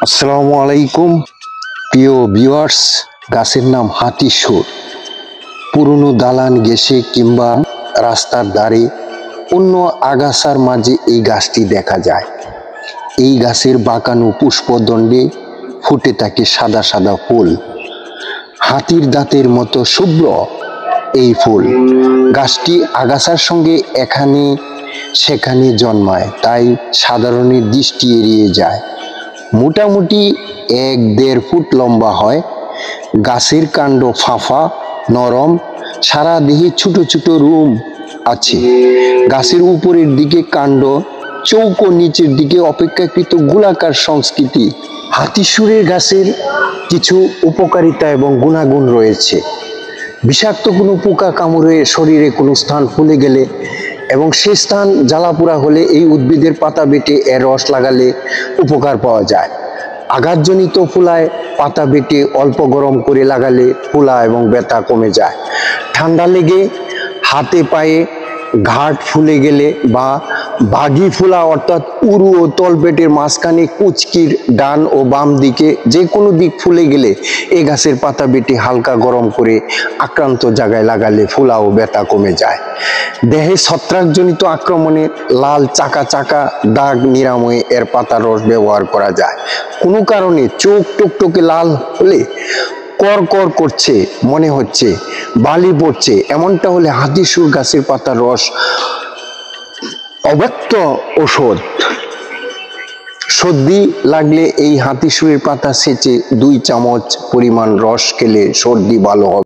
আসসালামু আলাইকুম প্রিয় ভিউয়ার্স। গাছের নাম হাতিসুর। পুরনো দালান ঘেঁষে কিংবা রাস্তার ধারে অন্য আগাছার মাঝে এই গাছটি দেখা যায়। এই গাছের বাঁকানো পুষ্পদণ্ডে ফুটে থাকে সাদা সাদা ফুল। হাতির দাঁতের মতো শুভ্র এই ফুল। গাছটি আগাছার সঙ্গে এখানে সেখানে জন্মায়, তাই সাধারণের দৃষ্টি এড়িয়ে যায়। মোটামুটি 1-1.5 ফুট লম্বা হয়। গাছের কাণ্ড ফাঁপা, নরম, সারা দেহে ছোট ছোট রুম আছে। গাছের উপরের দিকে কাণ্ড চৌকো, নিচের দিকে অপেক্ষাকৃত গোলাকার সংস্কৃতি। হাতিসুরের গাছের কিছু উপকারিতা এবং গুণাগুণ রয়েছে। বিষাক্ত কোনো পোকা কামড়ে শরীরে কোনো স্থান ফুলে গেলে এবং সেই স্থান জ্বালাপোড়া হলে এই উদ্ভিদের পাতা বেটে এর রস লাগালে উপকার পাওয়া যায়। আঘাতজনিত ফোলায় পাতা বেটে অল্প গরম করে লাগালে ফোলা এবং ব্যথা কমে যায়। ঠান্ডা লেগে হাতে পায়ে ঘাট ফুলে গেলে বা ভাগি ফোলা অর্থাৎ উরু ও তলপেটের মাঝখানে কুচকির ডান ও বাম দিকে যে কোনো দিক ফুলে গেলে এই গাছের পাতা বেটে হালকা গরম করে আক্রান্ত জায়গায় লাগালে ফোলা ও ব্যথা কমে যায়। দেহে ছত্রাকজনিত আক্রমণে লাল চাকা চাকা দাগ নিরাময়ে এর পাতার রস ব্যবহার করা যায়। কোনো কারণে চোখ টুকটুকে লাল হলে, কর কর করছে মনে হচ্ছে, বালি পড়ছে, এমনটা হলে হাতিসুর গাছের পাতার রস অব্যক্ত ঔষধ। সর্দি লাগলে এই হাতিসুরের পাতা ছেঁচে 2 চামচ পরিমাণ রস খেলে সর্দি ভালো হবে।